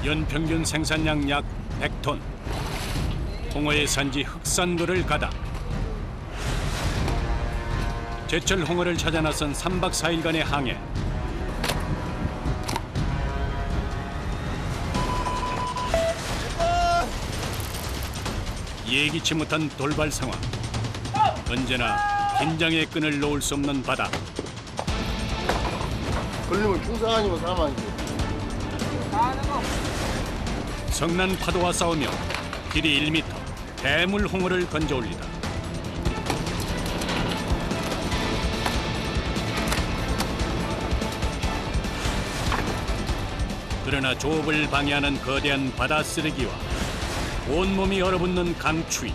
연평균 생산량 약 100톤. 홍어의 산지 흑산도를 가다. 제철 홍어를 찾아 나선 3박 4일간의 항해. 예기치 못한 돌발 상황. 언제나 긴장의 끈을 놓을 수 없는 바다. 걸리면 중상 아니면 사망이지. 성난 파도와 싸우며 길이 1m 대물 홍어를 건져 올리다. 그러나 조업을 방해하는 거대한 바다 쓰레기와 온몸이 얼어붙는 강추위.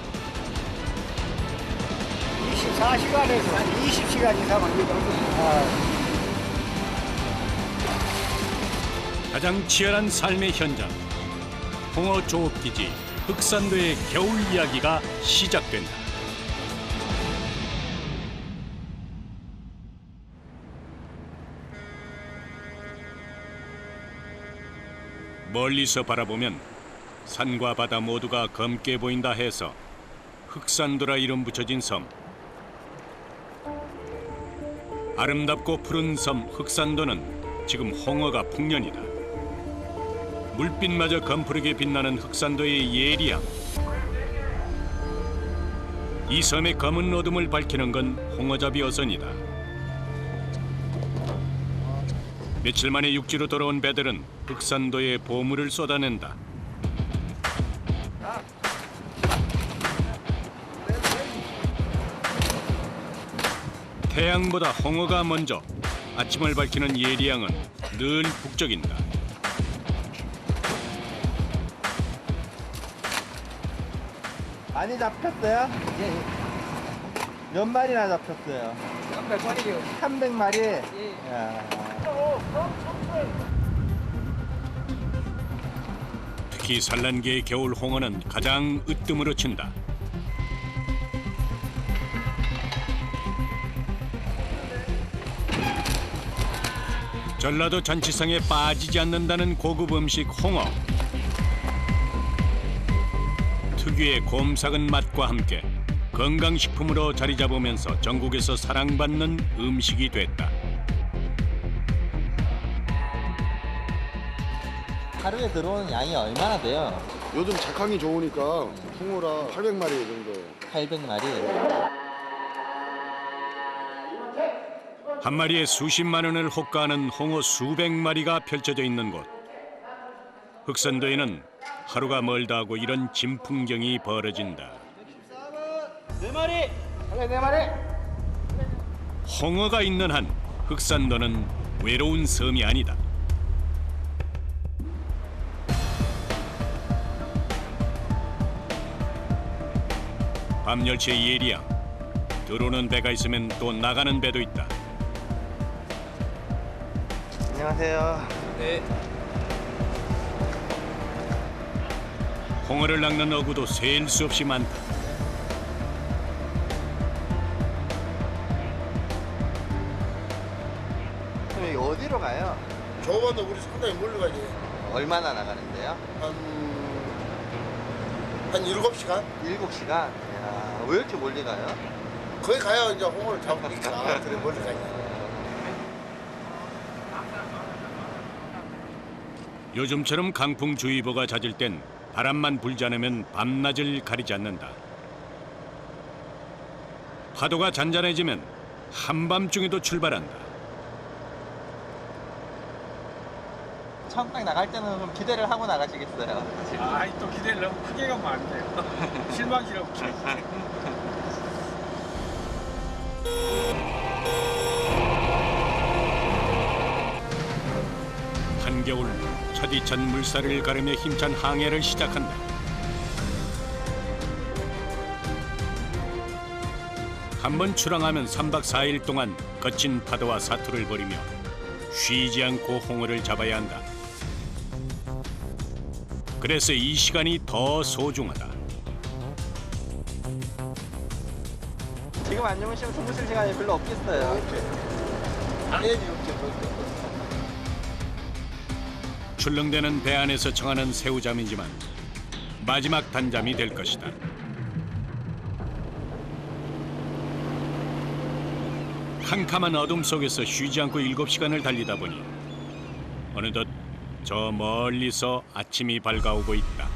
24시간에서 한 20시간 이상은 이거 가장 치열한 삶의 현장. 홍어 조업기지 흑산도의 겨울 이야기가 시작된다. 멀리서 바라보면 산과 바다 모두가 검게 보인다 해서 흑산도라 이름 붙여진 섬. 아름답고 푸른 섬 흑산도는 지금 홍어가 풍년이다. 물빛마저 검푸르게 빛나는 흑산도의 예리함. 이 섬의 검은 어둠을 밝히는 건 홍어잡이 어선이다. 며칠 만에 육지로 돌아온 배들은 흑산도에 보물을 쏟아낸다. 태양보다 홍어가 먼저 아침을 밝히는 예리양은 늘 북적인다. 많이 잡혔어요? 예. 몇 마리나 잡혔어요? 300마리요. 300마리? 예. 특히 산란기의 겨울 홍어는 가장 으뜸으로 친다. 전라도 잔치상에 빠지지 않는다는 고급 음식 홍어. 특유의 곰삭은 맛과 함께 건강식품으로 자리 잡으면서 전국에서 사랑받는 음식이 됐다. 하루에 들어오는 양이 얼마나 돼요? 요즘 작황이 좋으니까 홍어라 800마리 정도. 800마리. 한 마리에 수십만 원을 호가하는 홍어 수백 마리가 펼쳐져 있는 곳. 흑산도에는 하루가 멀다 하고 이런 진풍경이 벌어진다. 4마리! 원래 4마리! 홍어가 있는 한 흑산도는 외로운 섬이 아니다. 밤 10시의 예리양. 들어오는 배가 있으면 또 나가는 배도 있다. 안녕하세요. 네. 홍어를 낚는 어구도 셀 수 없이 많다. 그럼 여기 어디로 가요? 저번에 우리 상당히 멀리 가지. 얼마나 나가는데요? 한 7시간? 7시간? 이야, 왜 이렇게 멀리 가요? 거기 가야 이제 홍어를 잡으니까. 그래 멀리 가지. 요즘처럼 강풍주의보가 잦을 땐 바람만 불지 않으면 밤낮을 가리지 않는다. 파도가 잔잔해지면 한밤중에도 출발한다. 처음 딱 나갈 때는 좀 기대를 하고 나가시겠어요? 아이 또 기대를 너무 크게 가면 안 돼요. 실망스럽죠. 한겨울 차디찬 물살을 가르며 힘찬 항해를 시작한다. 한번 출항하면 3박 4일 동안 거친 파도와 사투를 벌이며 쉬지 않고 홍어를 잡아야 한다. 그래서 이 시간이 더 소중하다. 지금 안 주무시면 주무실 시간이 별로 없겠어요. 당연히 없지. 출렁대는 배 안에서 청하는 새우잠이지만 마지막 단잠이 될 것이다. 캄캄한 어둠 속에서 쉬지 않고 7시간을 달리다 보니 어느덧 저 멀리서 아침이 밝아오고 있다.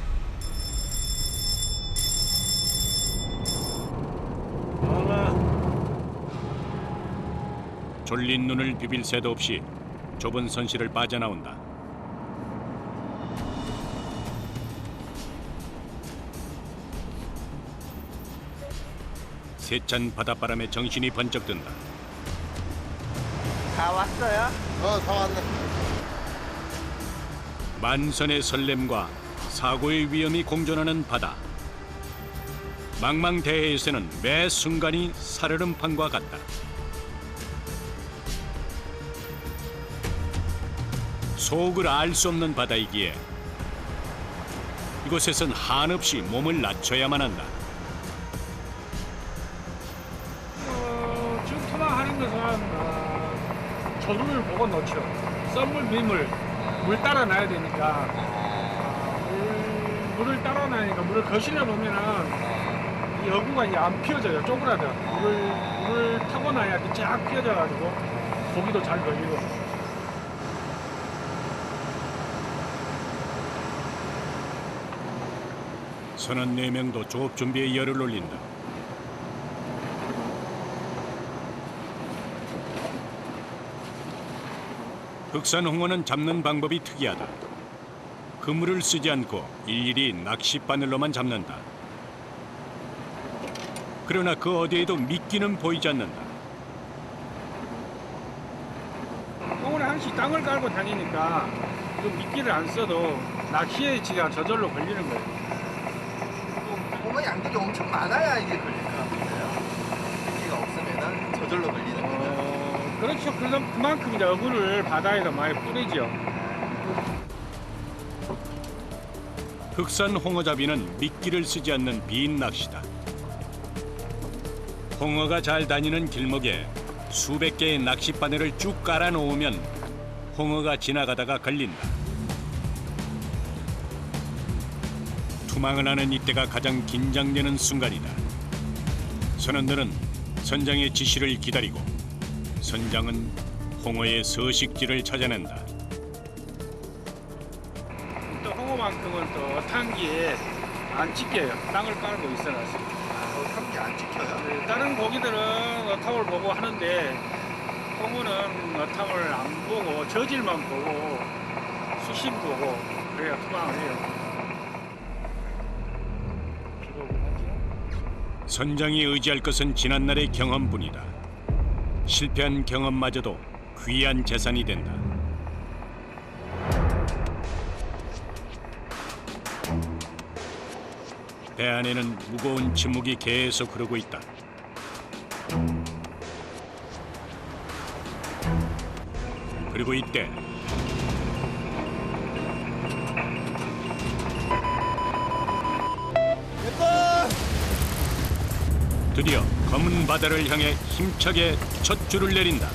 졸린 눈을 비빌 새도 없이 좁은 선실을 빠져나온다. 세찬 바닷바람에 정신이 번쩍 든다. 다 왔어요? 다 왔네. 만선의 설렘과 사고의 위험이 공존하는 바다. 망망대해에서는 매 순간이 살얼음판과 같다. 속을 알 수 없는 바다이기에 이곳에선 한없이 몸을 낮춰야만 한다. 지금 투망하는 것은 조류를 보고 놓죠. 썰물, 민물, 물 따라 놔야 되니까 물을 따라 놔니까 물을 거실러 놓으면은 이 어구가 이제 안 피어져요. 쪼그라져. 물을 타고 나야 이렇게 쫙 피어져가지고 고기도 잘 걸리고. 선원 4명도 조업 준비에 열을 올린다. 흑산 홍어는 잡는 방법이 특이하다. 그물을 쓰지 않고 일일이 낚싯바늘로만 잡는다. 그러나 그 어디에도 미끼는 보이지 않는다. 홍어에 한씩 땅을 깔고 다니니까 그 미끼를 안 써도 낚시의 지가 저절로 걸리는 거예요. 홍어 양들이 엄청 많아야 이게 걸릴 것 같은데요. 미끼가 없으면 저절로 걸리는 거죠. 그렇죠. 그만큼 이제 어구를 바다에다 많이 뿌리죠. 흑산 홍어잡이는 미끼를 쓰지 않는 비인 낚시다. 홍어가 잘 다니는 길목에 수백 개의 낚싯바늘을 쭉 깔아 놓으면 홍어가 지나가다가 걸린다. 투망을 하는 이때가 가장 긴장되는 순간이다. 선원들은 선장의 지시를 기다리고 선장은 홍어의 서식지를 찾아낸다. 또 홍어만큼은 또 어탕기에 안 찍혀요. 땅을 깔고 있어가지고. 어탕기 안 찍혀요? 다른 고기들은 어탕을 보고 하는데 홍어는 어탕을 안 보고 저질만 보고 수심 보고 그래야 투망을 해요. 선장이 의지할 것은 지난날의 경험뿐이다. 실패한 경험마저도 귀한 재산이 된다. 배 안에는 무거운 침묵이 계속 흐르고 있다. 그리고 이때 드디어 검은 바다를 향해 힘차게 첫 줄을 내린다.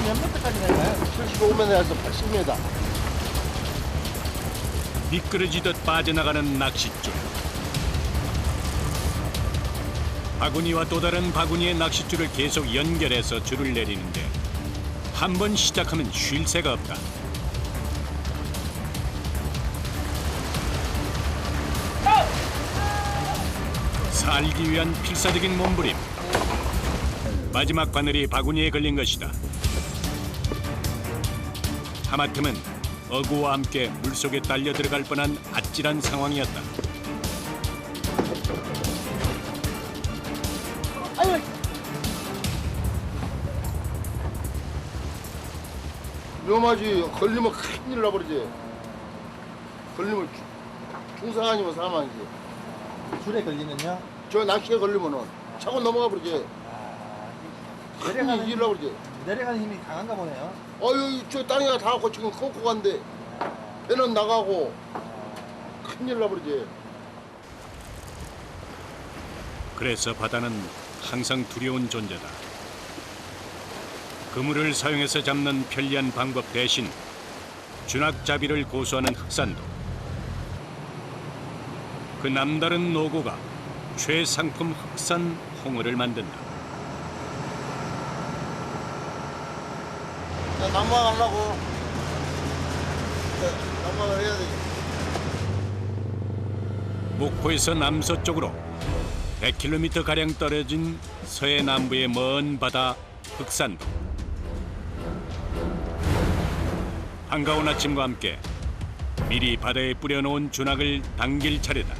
몇 미터까지 될까요? 75m에서 80m. 미끄러지듯 빠져나가는 낚싯줄. 바구니와 또 다른 바구니의 낚싯줄을 계속 연결해서 줄을 내리는데 한 번 시작하면 쉴 새가 없다. 살기 위한 필사적인 몸부림. 마지막 바늘이 바구니에 걸린 것이다. 하마터면 어구와 함께 물속에 딸려 들어갈 뻔한 아찔한 상황이었다. 위험하지. 걸리면 큰일 나버리지. 걸리면 중상 아니면 사망이지. 줄에 걸리면요? 저 낚시에 걸리면은 차고 넘어가 버리지. 내려가는 큰일 나버리지. 내려가는 힘이 강한가 보네요. 어유 저 땅이가 다 갖고 지금 꺾고 간데 배는 나가고 큰일 나버리지. 그래서 바다는 항상 두려운 존재다. 그물을 사용해서 잡는 편리한 방법 대신 준학잡이를 고수하는 흑산도. 그 남다른 노고가 최상품 흑산 홍어를 만든다. 난방하려고. 난방을 해야 되지. 목포에서 남서쪽으로 100km 가량 떨어진 서해 남부의 먼 바다 흑산도. 한가운 아침과 함께 미리 바다에 뿌려놓은 준학을 당길 차례다.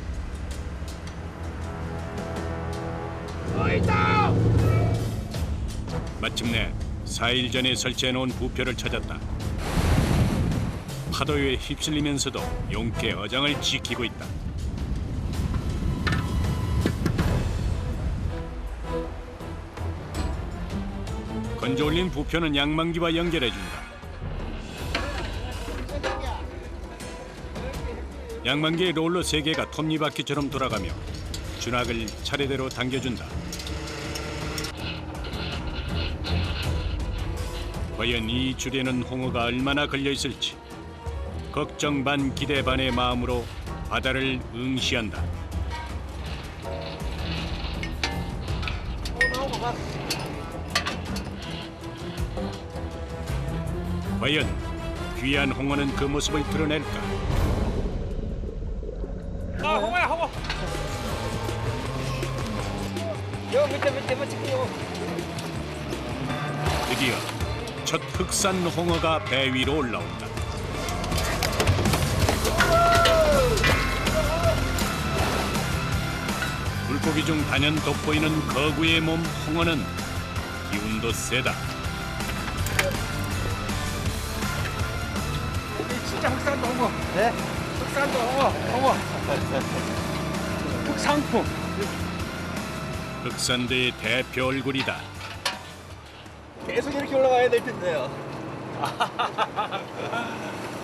마침내 4일 전에 설치해놓은 부표를 찾았다. 파도에 휩쓸리면서도 용케 어장을 지키고 있다. 건져 올린 부표는 양망기와 연결해준다. 양망기의 롤러 3개가 톱니바퀴처럼 돌아가며 준학을 차례대로 당겨준다. 과연 이 줄에는 홍어가 얼마나 걸려있을지 걱정 반 기대 반의 마음으로 바다를 응시한다. 과연 귀한 홍어는 그 모습을 드러낼까? 아, 홍어야, 홍어. 드디어 첫 흑산 홍어가 배 위로 올라온다. 물고기 중 단연 돋보이는 거구의 몸 홍어는 기운도 세다. 진짜 흑산도 홍어. 네? 흑산도 홍어. 흑상품. 흑산도의 대표 얼굴이다. 계속 이렇게 올라가야 될 텐데요.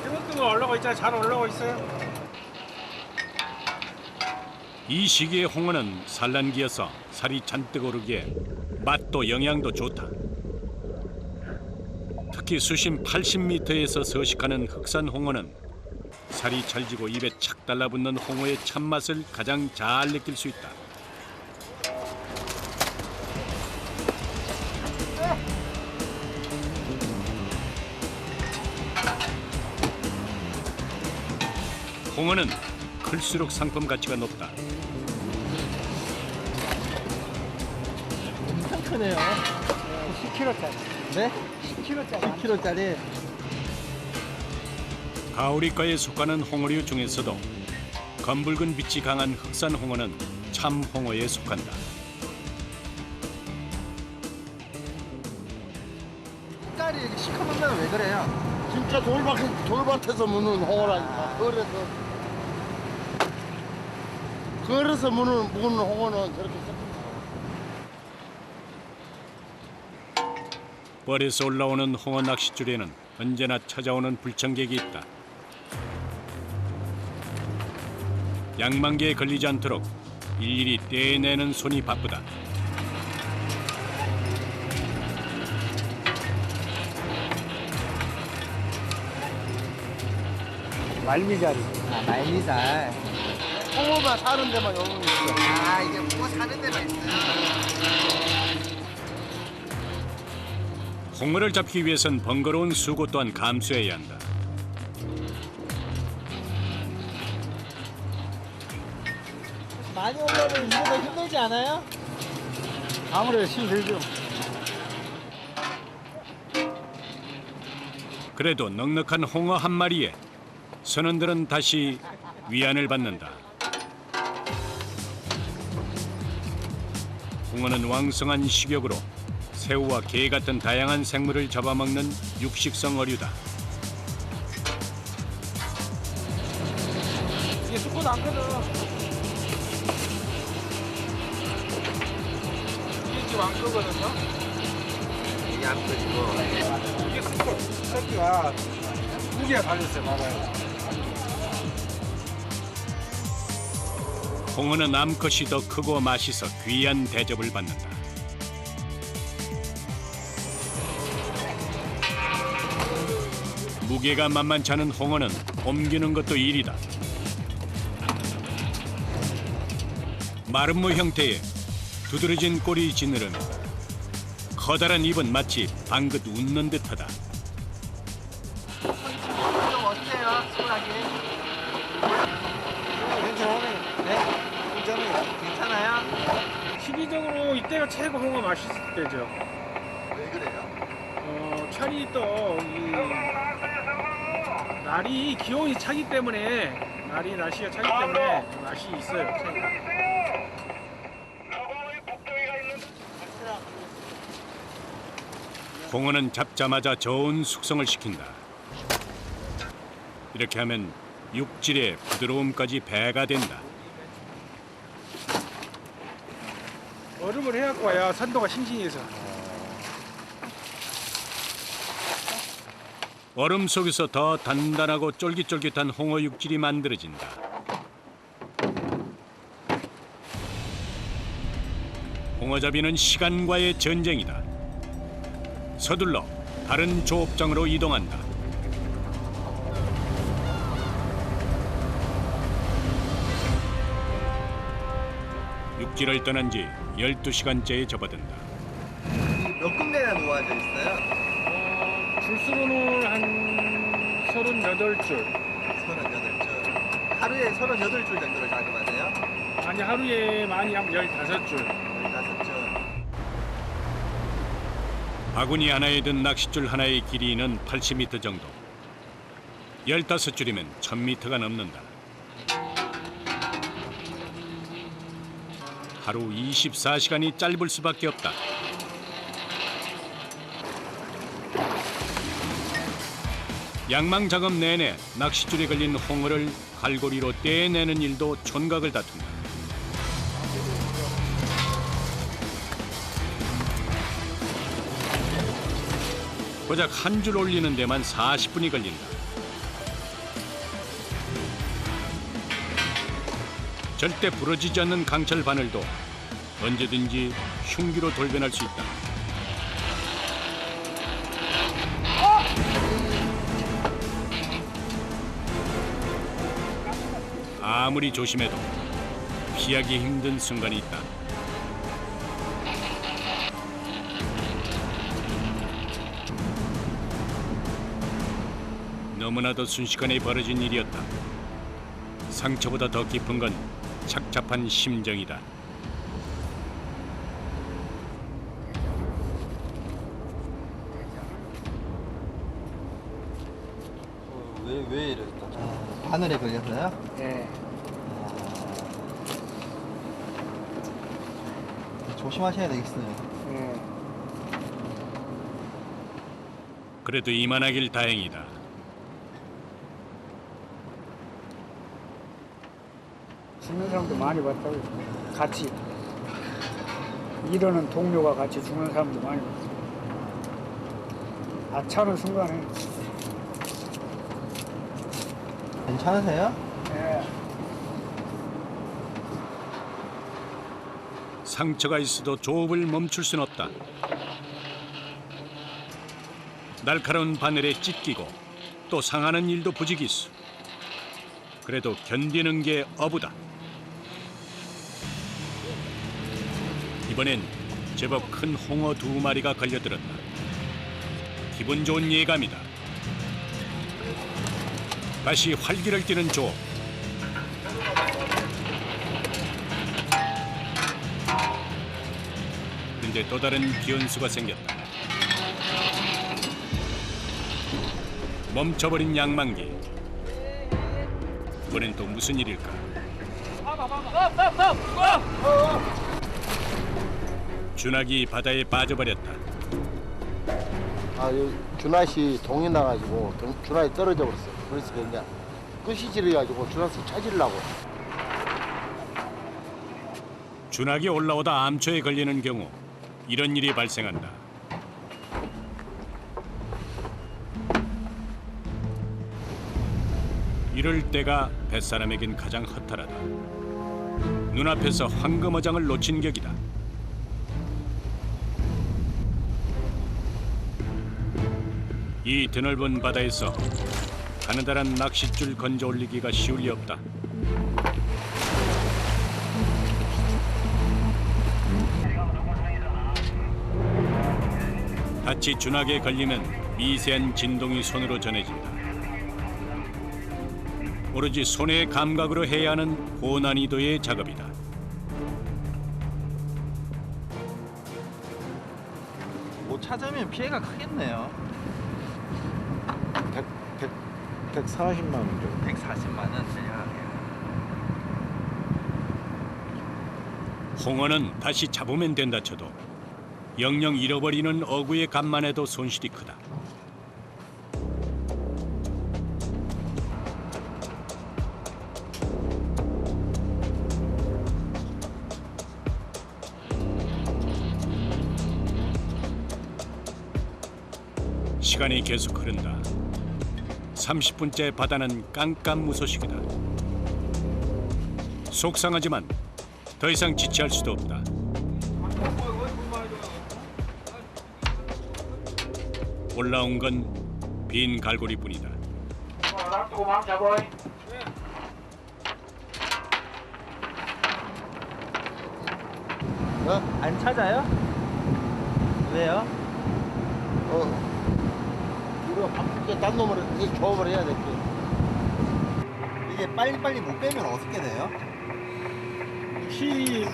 이만큼 올라가 있잖아요. 잘 올라가 있어요. 이 시기의 홍어는 산란기여서 살이 잔뜩 오르기에 맛도 영양도 좋다. 특히 수심 80m에서 서식하는 흑산 홍어는 살이 찰지고 입에 착 달라붙는 홍어의 참맛을 가장 잘 느낄 수 있다. 홍어는 클수록 상품 가치가 높다. 엄청 크네요. 10kg짜리. 네? 10kg짜리. 10kg짜리. 가오리과에 속하는 홍어류 중에서도 검붉은 빛이 강한 흑산 홍어는 참 홍어에 속한다. 색깔이 이렇게 시커먼 건 왜 그래요? 진짜 돌밭에서 무는 홍어라니까. 그래서 무는 홍어는 저렇게 뻘에서 올라오는 홍어 낚싯줄에는 언제나 찾아오는 불청객이 있다. 양만개에 걸리지 않도록 일일이 떼내는 손이 바쁘다. 말미잘이. 아, 말미잘. 홍어만 사는 데만 여기 있어. 아, 이게 뭐 사는 데가 있어요. 홍어를 잡기 위해선 번거로운 수고 또한 감수해야 한다. 많이 올라오면 이보다 힘들지 않아요? 아무래도 힘들죠. 그래도 넉넉한 홍어 한 마리에 선원들은 다시 위안을 받는다. 홍어는 왕성한 식욕으로 새우와 게 같은 다양한 생물을 잡아먹는 육식성 어류다. 이게 쑥고도 안 크거든. 이게 지금 안 크거든요. 이게 안 커지고. 이게 쑥고. 새끼가 무게가 달렸어요. 봐봐요. 홍어는 암컷이 더 크고 맛있어 귀한 대접을 받는다. 무게가 만만치 않은 홍어는 옮기는 것도 일이다. 마름모 형태의 두드러진 꼬리 지느러미, 커다란 입은 마치 방긋 웃는 듯하다. 좀 어때요? 수월하게? 네? 괜찮아요? 시기적으로 이때가 최고 홍어 맛있을 때죠. 왜 그래요? 철이 또 날이 기온이 차기 때문에 날씨가 차기 때문에 맛이 있어요. 차이가. 홍어는 잡자마자 저온 숙성을 시킨다. 이렇게 하면 육질의 부드러움까지 배가 된다. 얼음을 해갖고 와야 산도가 싱싱해서. 얼음 속에서 더 단단하고 쫄깃쫄깃한 홍어 육질이 만들어진다. 홍어잡이는 시간과의 전쟁이다. 서둘러 다른 조업장으로 이동한다. 육지를 떠난 지 12시간째에 접어든다. 몇 군데나 놓아져 있어요? 줄수로는 한 38줄. 38줄. 하루에 38줄 정도를 작업하세요? 아니 하루에 많이 하면 15줄. 15줄. 바구니 하나에 든 낚싯줄 하나의 길이는 80m 정도. 15줄이면 1000m가 넘는다. 하루 24시간이 짧을 수밖에 없다. 양망 작업 내내 낚싯줄에 걸린 홍어를 갈고리로 떼내는 일도 촌각을 다툰다. 고작 한 줄 올리는 데만 40분이 걸린다. 절대 부러지지 않는 강철 바늘도 언제든지 흉기로 돌변할 수 있다. 아무리 조심해도 피하기 힘든 순간이 있다. 너무나도 순식간에 벌어진 일이었다. 상처보다 더 깊은 건 착잡한 심정이다. 왜 이랬다? 바늘에 걸렸어요? 네. 조심하셔야 되겠어요. 네. 그래도 이만하길 다행이다. 죽는 사람도 많이 봤다고. 같이 일하는 동료가 같이 죽는 사람도 많이 봤어. 아차는 순간에. 괜찮으세요? 예. 상처가 있어도 조업을 멈출 순 없다. 날카로운 바늘에 찢기고 또 상하는 일도 부지기수. 그래도 견디는 게 어부다. 이번엔 제법 큰 홍어 2마리가 걸려들었다. 기분 좋은 예감이다. 다시 활기를 띠는 조업. 그런데 또 다른 변수가 생겼다. 멈춰버린 양만기. 이번엔 또 무슨 일일까? 준학이 바다에 빠져버렸다. 준하씨 동이 나가지고 준하이 떨어져 버렸어. 그래서 그냥 끝이 지려가지고 준하씨 찾으려고. 준학이 올라오다 암초에 걸리는 경우 이런 일이 발생한다. 이럴 때가 뱃사람에겐 가장 허탈하다. 눈앞에서 황금어장을 놓친 격이다. 이 드넓은 바다에서 가느다란 낚싯줄 건져 올리기가 쉬울 리 없다. 닻이 준하게 걸리면 미세한 진동이 손으로 전해진다. 오로지 손의 감각으로 해야 하는 고난이도의 작업이다. 못 찾으면 피해가 크겠네요. 140만 원 정도. 140만 원 대략. 홍어는 다시 잡으면 된다 쳐도 영영 잃어버리는 어구의 값만 해도 손실이 크다. 시간이 계속 흐른다. 30분째 바다는 깜깜무소식이다. 속상하지만 더 이상 지체할 수도 없다. 올라온 건 빈 갈고리뿐이다. 어? 안 찾아요? 왜요? 이거 바쁘게 딴 놈으로 이 조업을 해야 될게. 이게 빨리빨리 못 빼면 어떻게 돼요? 혹시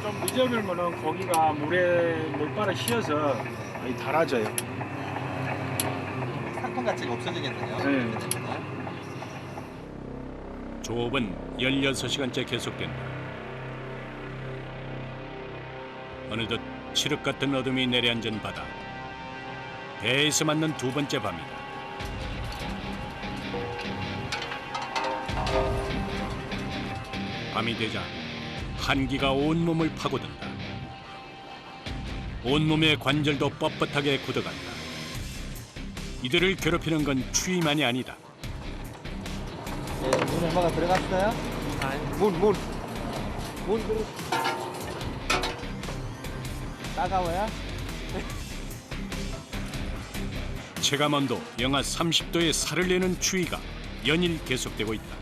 좀 늦어버리면은 고기가 물바를 씌어서 많이 달아져요. 상품 가치가 없어지겠네요. 네. 조업은 16시간째 계속된다. 어느덧 칠흑 같은 어둠이 내려앉은 바다. 배에서 맞는 두 번째 밤이다. 밤이 되자 한기가 온몸을 파고든다. 온몸의 관절도 뻣뻣하게 굳어간다. 이들을 괴롭히는 건 추위만이 아니다. 네, 문 얼마가 들어갔어요? 문. 따가워요? 체감온도 영하 30도에 살을 내는 추위가 연일 계속되고 있다.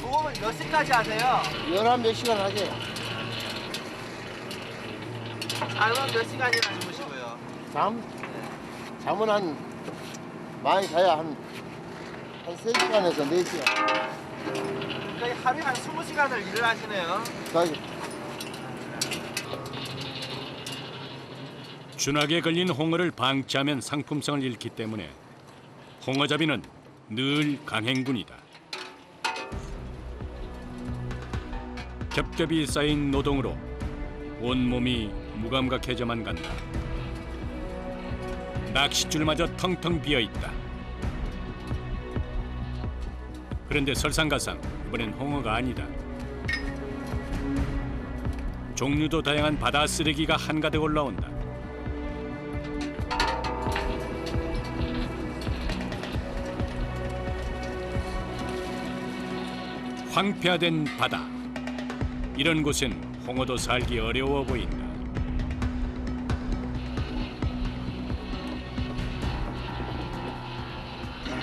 조업을 몇 시까지 하세요? 11몇 시간 하게. 잠은 몇 시간이나 주무시고요? 잠은 한 많이 자야 한 3시간에서 4시간. 그러니까 하루에 한 20시간을 일을 하시네요. 준하게 걸린 홍어를 방치하면 상품성을 잃기 때문에 홍어잡이는 늘 강행군이다. 겹겹이 쌓인 노동으로 온몸이 무감각해져만 간다. 낚싯줄마저 텅텅 비어있다. 그런데 설상가상 이번엔 홍어가 아니다. 종류도 다양한 바다 쓰레기가 한가득 올라온다. 황폐화된 바다. 이런 곳엔 홍어도 살기 어려워 보인다.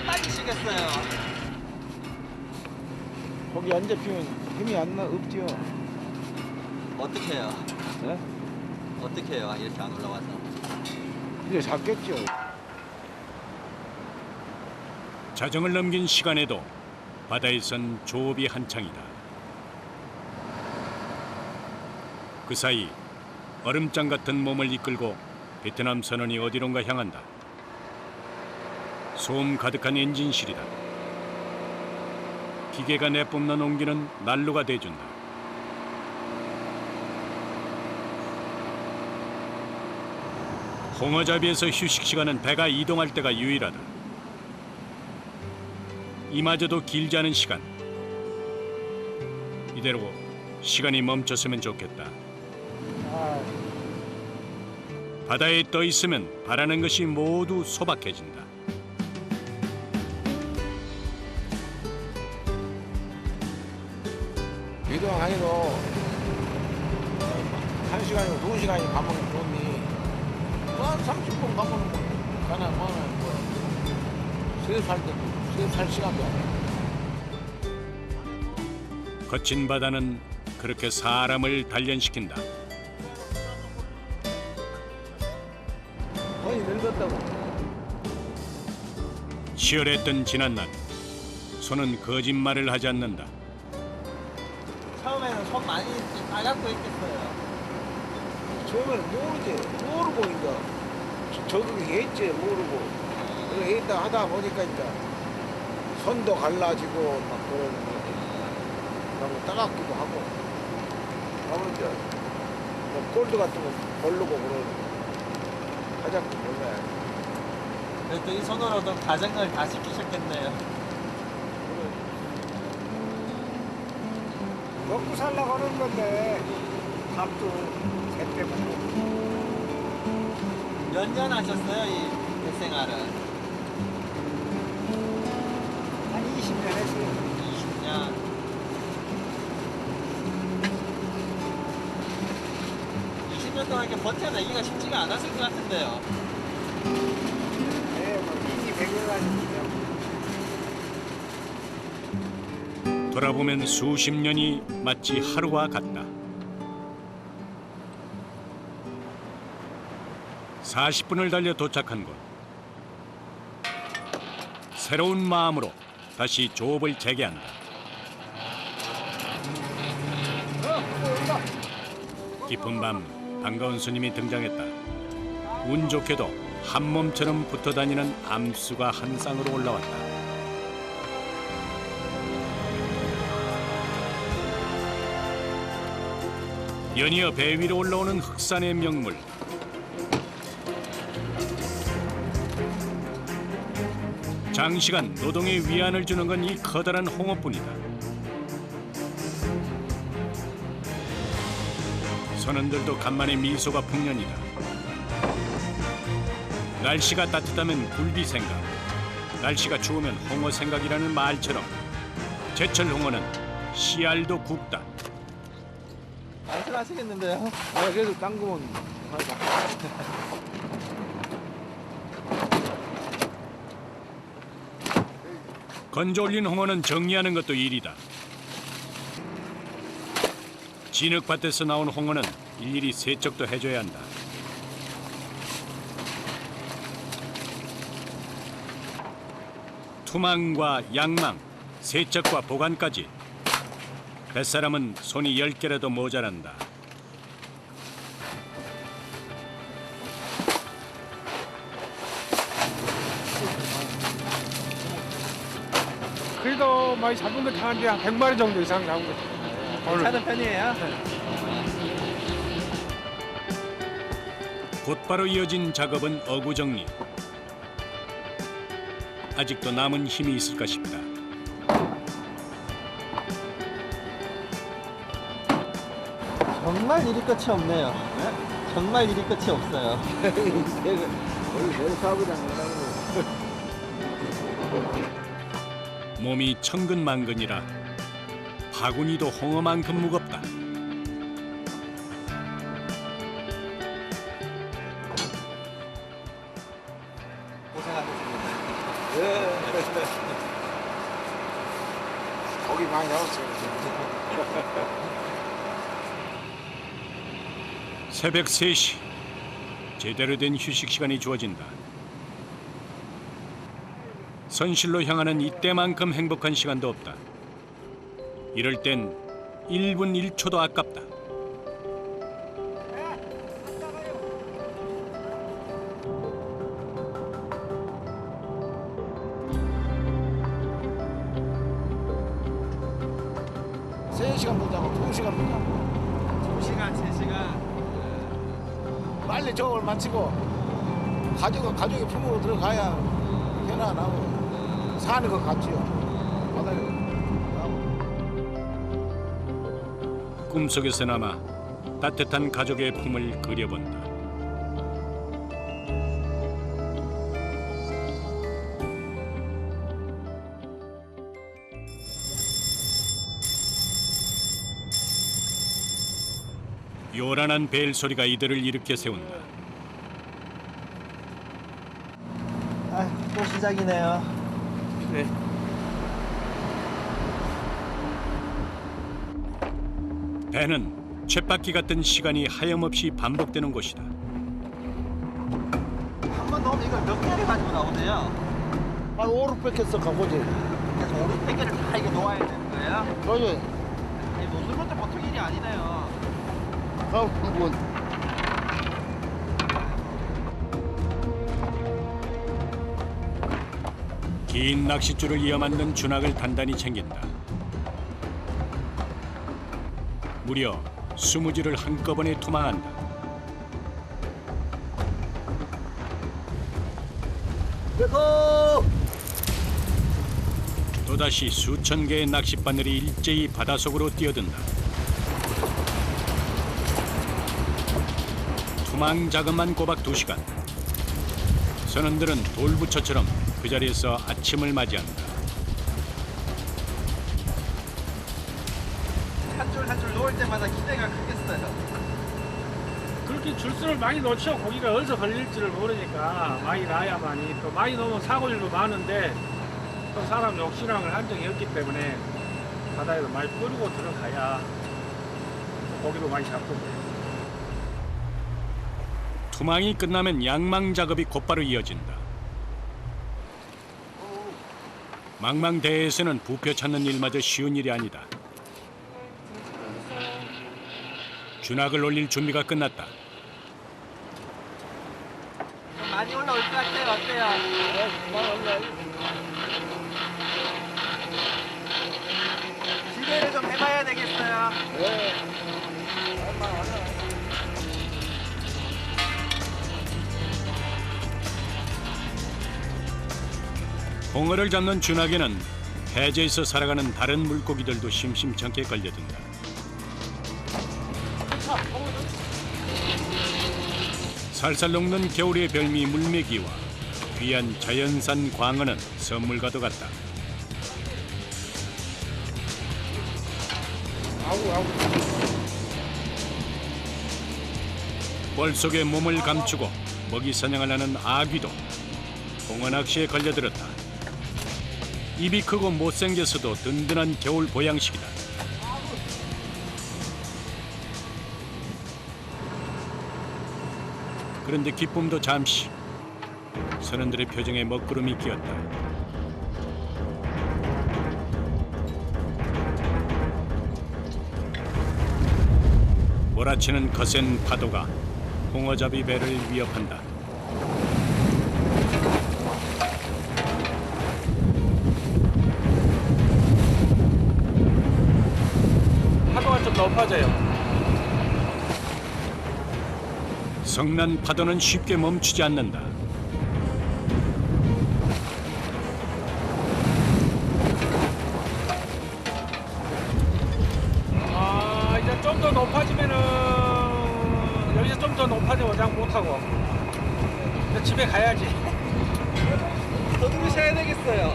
빠지시겠어요. 거기 앉아 피면 힘이 없지요. 어떻게 해요? 네? 어떻게 해요? 이렇게 안 올라와서. 이제 잡겠죠. 자정을 넘긴 시간에도 바다에선 조업이 한창이다. 그 사이 얼음장 같은 몸을 이끌고 베트남 선원이 어디론가 향한다. 소음 가득한 엔진실이다. 기계가 내뿜는 온기는 난로가 돼준다. 홍어잡이에서 휴식 시간은 배가 이동할 때가 유일하다. 이마저도 길지 않은 시간. 이대로 시간이 멈췄으면 좋겠다. 바다에 떠 있으면 바라는 것이 모두 소박해진다. 이동 안 해도 1시간이고 2시간이 밥 먹으면 좋니. 한 30분 가면 가나 뭐는 뭐 3살 시간도 안 돼. 거친 바다는 그렇게 사람을 단련시킨다. 거의 늙었다고. 치열했던 지난날, 손은 거짓말을 하지 않는다. 처음에는 손 많이 빨갛고 했겠어요. 처음에는 모르지. 모르고 이제 적응했지 모르고. 그래 있다 하다 보니까 이제 손도 갈라지고 막 그러는 거지. 너무 따갑기도 하고. 하면 이제 뭐 골드 같은 거 모르고 그러는 거. 화장도 몰라야 그래도 이 손으로도 가정을 다 지키셨겠네요. 먹고 살려고 하는 건데 밥도 제때 먹고 몇 년 하셨어요, 이 대생활은? 한 20년 했어요. 20년. 20년 동안 이렇게 버텨내기가 쉽지가 않았을 것 같은데요. 네, 뭐 인이 백여가지고 돌아보면 수십 년이 마치 하루와 같다. 40분을 달려 도착한 곳. 새로운 마음으로 다시 조업을 재개한다. 깊은 밤 반가운 손님이 등장했다. 운 좋게도 한 몸처럼 붙어 다니는 암수가 한 쌍으로 올라왔다. 연이어 배 위로 올라오는 흑산의 명물. 장시간 노동의 위안을 주는 건 이 커다란 홍어뿐이다. 선원들도 간만에 미소가 풍년이다. 날씨가 따뜻하면 굴비 생각, 날씨가 추우면 홍어 생각이라는 말처럼 제철 홍어는 씨알도 굵다. 안심하시겠는데요? 아, 그래도 딴 거면 건져 올린 홍어는 정리하는 것도 일이다. 진흙밭에서 나온 홍어는 일일이 세척도 해줘야 한다. 투망과 양망, 세척과 보관까지. 뱃사람은 손이 10개라도 모자란다. 그래도 많이 잡은 거 타는데 한 100마리 정도 이상 잡은 거. 괜찮은 편이에요? 곧바로 이어진 작업은 어구 정리. 아직도 남은 힘이 있을까 싶다. 정말 일이 끝이 없네요. 정말 일이 끝이 없어요. 원래 사부장 이라고 몸이 천근만근이라 바구니도 홍어만큼 무겁다. 고생하셨습니다. 고기 많이 나왔어요. 새벽 3시. 제대로 된 휴식 시간이 주어진다. 선실로 향하는 이때만큼 행복한 시간도 없다. 이럴 땐 1분 1초도 아깝다. 세 시간 보자고 2시간 보자고 2시간, 3시간. 빨리 저걸 마치고 가족의 품으로 들어가야 편안하고 사는 것 같지요. 바다에 꿈속에서나마 따뜻한 가족의 품을 그려본다. 요란한 벨 소리가 이들을 일으켜 세운다. 또 시작이네요. 네. 배는 쳇바퀴 같은 시간이 하염없이 반복되는 곳이다. 한 번 넣으면 이걸 몇 개를 가지고 나오세요? 한 5, 600개서 가보지. 그래서 5, 600개를 다 이게 놓아야 되는 거예요? 그러지. 아니, 놓는 것도 보통 일이 아니네요. 가면 긴 낚싯줄을 이어 만든 준학을 단단히 챙긴다. 무려 20줄을 한꺼번에 투망한다. 고! 또다시 수천 개의 낚싯바늘이 일제히 바닷속으로 뛰어든다. 투망 작업만 꼬박 2시간. 선원들은 돌부처처럼 그 자리에서 아침을 맞이한다. 한 줄 한 줄 놓을 때마다 기대가 크겠어요. 그렇게 줄수를 많이 놓죠. 고기가 어디서 걸릴지를 모르니까 많이 놔야만이. 또 많이 놓으면 사고일도 많은데 또 사람 욕심을 한 적이 없기 때문에 바다에도 많이 뿌리고 들어가야 고기도 많이 잡고 그래요. 투망이 끝나면 양망 작업이 곧바로 이어진다. 망망대해에서는 부표 찾는 일마저 쉬운 일이 아니다. 준학을 올릴 준비가 끝났다. 좀 많이 올라올 것 같아요. 어때요? 기대를 좀 해봐야 되겠어요. 홍어를 잡는 준학에는 해저에서 살아가는 다른 물고기들도 심심찮게 걸려든다. 살살 녹는 겨울의 별미 물메기와 귀한 자연산 광어는 선물과도 같다. 뻘 속에 몸을 감추고 먹이 사냥을 하는 아귀도 홍어 낚시에 걸려들었다. 입이 크고 못생겼어도 든든한 겨울 보양식이다. 그런데 기쁨도 잠시. 선원들의 표정에 먹구름이 끼었다. 몰아치는 거센 파도가 홍어잡이 배를 위협한다. 파도가 좀 높아져요. 성난 파도는 쉽게 멈추지 않는다. 이제 좀 더 높아지면은 여기서 좀 더 높아져 원장 못하고 이제 집에 가야지. 서두르셔야 되겠어요.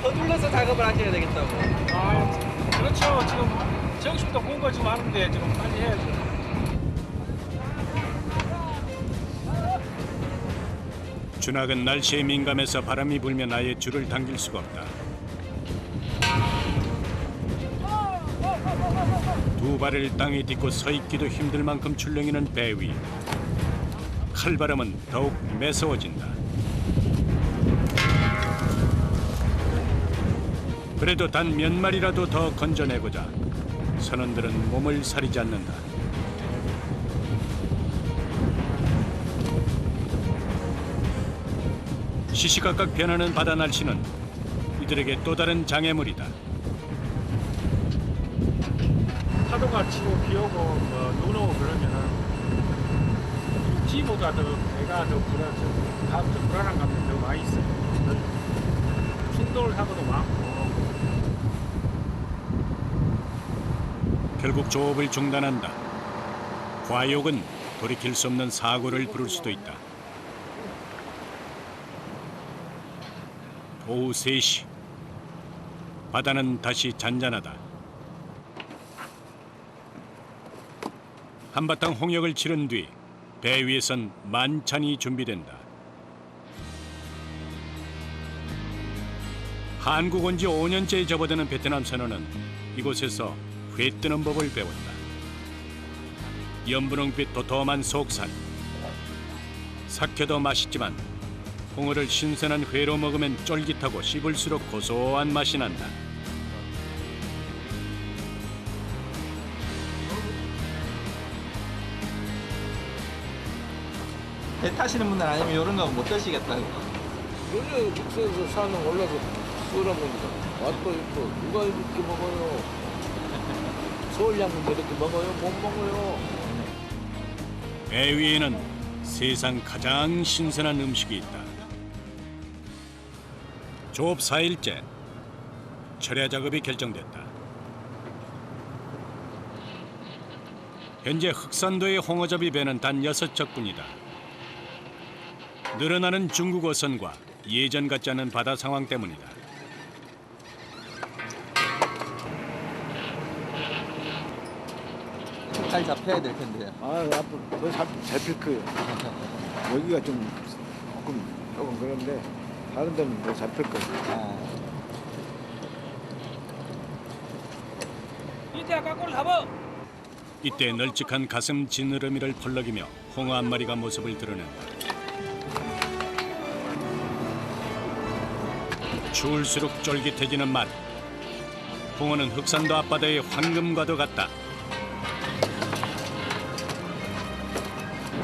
서둘러서 작업을 하셔야 되겠다고. 그렇죠. 지금 정신도 공부 좀 하는데 지금 빨리 해야죠. 준학은 날씨에 민감해서 바람이 불면 아예 줄을 당길 수가 없다. 두 발을 땅에 딛고 서 있기도 힘들 만큼 출렁이는 배 위. 칼바람은 더욱 매서워진다. 그래도 단 몇 마리라도 더 건져내고자 선원들은 몸을 사리지 않는다. 시시각각 변하는 바다 날씨는 이들에게 또 다른 장애물이다. 파도가 치고 비 오고 눈 오고 그러면은 육지보다 더 배가 더 불안한 감이 더 많이 있어요. 충돌 사고도 많고. 결국 조업을 중단한다. 과욕은 돌이킬 수 없는 사고를 부를 수도 있다. 오후 3시. 바다는 다시 잔잔하다. 한바탕 홍역을 치른 뒤 배 위에선 만찬이 준비된다. 한국 온 지 5년째에 접어드는 베트남 선원은 이곳에서 회 뜨는 법을 배웠다. 연분홍빛 도톰한 속살. 삭혀도 맛있지만 홍어를 신선한 회로 먹으면 쫄깃하고 씹을수록 고소한 맛이 난다. 배 타시는 분들 아니면 이런 거 못 드시겠다고. 원래 육지에서 사는 올라서 썰어보니까 맛도 있고 누가 이렇게 먹어요? 서울 양분도 이렇게 먹어요? 못 먹어요. 배 위에는 세상 가장 신선한 음식이 있다. 조업 4일째 철야 작업이 결정됐다. 현재 흑산도의 홍어잡이 배는 단 6척뿐이다. 늘어나는 중국 어선과 예전 같지 않은 바다 상황 때문이다. 잘 잡혀야 될 텐데요. 아, 앞으로 더 잡힐 거예요. 여기가 조금 그런데 다른 데는 더 잡힐 거예요. 이제 갖고 잡아. 이때 널찍한 가슴 지느러미를 펄럭이며 홍어 한 마리가 모습을 드러낸다. 추울수록 쫄깃해지는 맛. 홍어는 흑산도 앞바다의 황금과도 같다.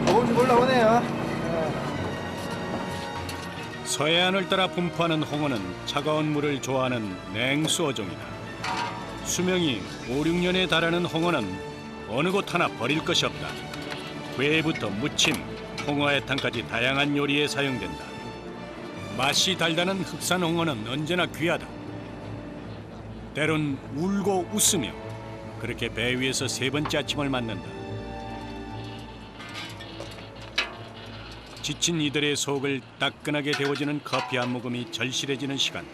조금씩 올라오네요. 서해안을 따라 분포하는 홍어는 차가운 물을 좋아하는 냉수 어종이다. 수명이 5, 6년에 달하는 홍어는 어느 곳 하나 버릴 것이 없다. 회부터 무침, 홍어회탕까지 다양한 요리에 사용된다. 맛이 달다는 흑산 홍어는 언제나 귀하다. 때론 울고 웃으며 그렇게 배 위에서 3번째 아침을 맞는다. 지친 이들의 속을 따끈하게 데워지는 커피 한 모금이 절실해지는 시간.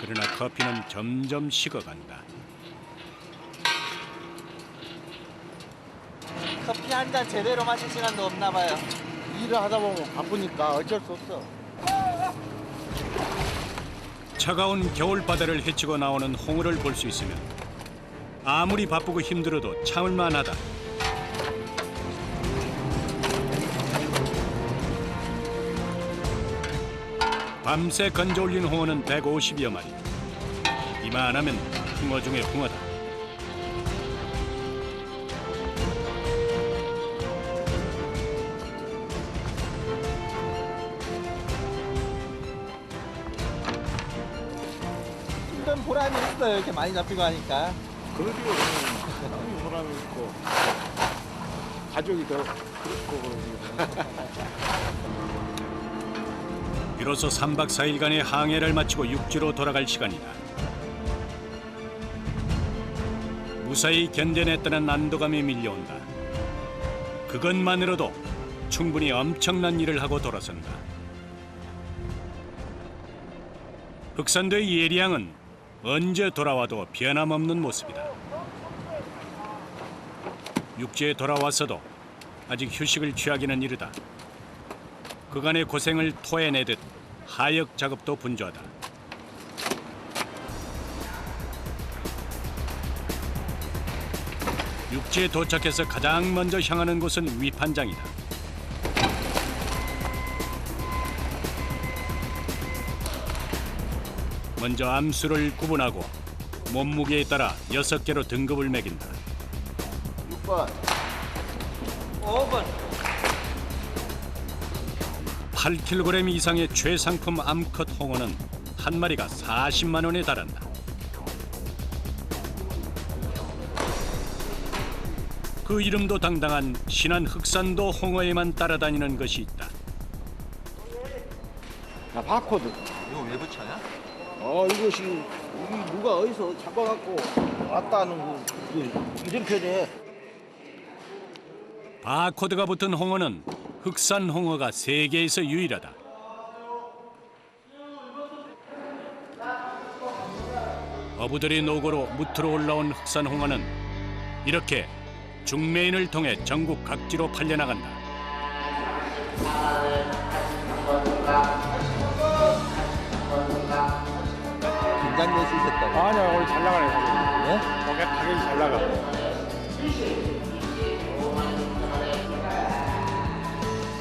그러나 커피는 점점 식어간다. 커피 한 잔 제대로 마실 시간도 없나 봐요. 일을 하다 보면 바쁘니까 어쩔 수 없어. 차가운 겨울바다를 헤치고 나오는 홍어를 볼 수 있으면 아무리 바쁘고 힘들어도 참을만하다. 밤새 건져 올린 홍어는 150여 마리. 이만하면 홍어 중에 홍어다. 좀 보람이 있어요. 이렇게 많이 잡히고 하니까. 그러죠. 나는 보람이 있고 가족이 더 그렇고 그러지. 비로소 3박 4일간의 항해를 마치고 육지로 돌아갈 시간이다. 무사히 견뎌냈다는 안도감이 밀려온다. 그것만으로도 충분히 엄청난 일을 하고 돌아선다. 흑산도의 예리양은 언제 돌아와도 변함없는 모습이다. 육지에 돌아왔어도 아직 휴식을 취하기는 이르다. 그간의 고생을 토해내듯 하역 작업도 분주하다. 육지에 도착해서 가장 먼저 향하는 곳은 위판장이다. 먼저 암수를 구분하고 몸무게에 따라 6개로 등급을 매긴다. 6번. 5번. 8kg 이상의 최상품 암컷 홍어는 한 마리가 40만 원에 달한다. 그 이름도 당당한 신안 흑산도 홍어에만 따라다니는 것이 있다. 아, 바코드. 이거 왜 붙여요? 이것이 누가 어디서 잡아갖고 왔다 하는 그 이름표네. 바코드가 붙은 홍어는 흑산 홍어가 세계에서 유일하다. 어부들의 노고로 무트로 올라온 흑산 홍어는 이렇게 중매인을 통해 전국 각지로 팔려나간다. 많이 내쓰셨다고. 아니야, 오늘 잘 나가네. 네? 가격이 잘 나가.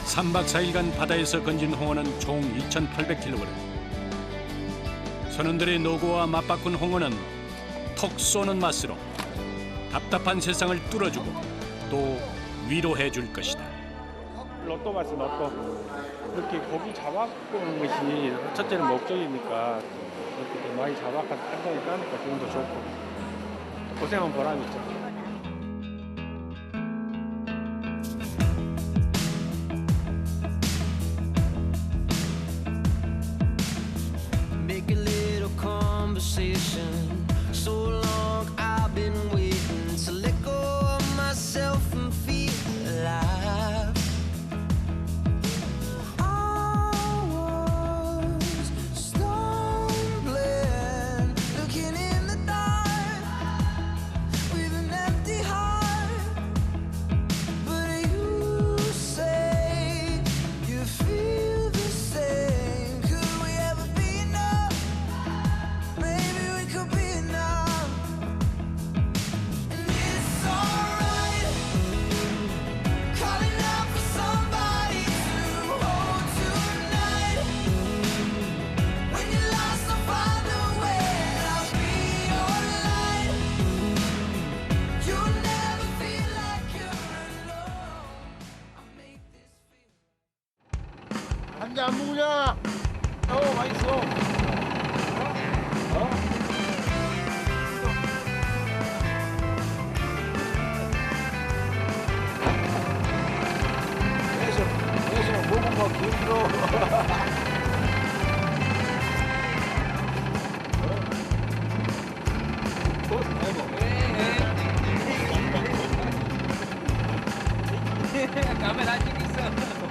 3박 4일간 바다에서 건진 홍어는 총 2,800kg. 선원들의 노고와 맞바꾼 홍어는 톡 쏘는 맛으로 답답한 세상을 뚫어주고 또 위로해 줄 것이다. 로또 맛이 로또. 이렇게 고기 잡아보는 것이 첫째는 목적이니까 이렇게 많이 잡아서 한 장에 따니까 기분도 좋고 고생한 보람이 있죠. Make a little conversation. So long I've been waiting to let go of myself and feel alive. I was stumbling, looking in the dark with an empty heart. But you say you feel the same. Could we ever be enough? Maybe we could be enough. And it's alright, calling out for somebody to hold tonight. When you're lost, I'll find a way. I'll be your light. You'll never feel like you're alone. I'll make this feel. 한 잔 안 먹으냐? 맛있어. 그래서 먹은 거 기울어. 카메라 찍고 있어.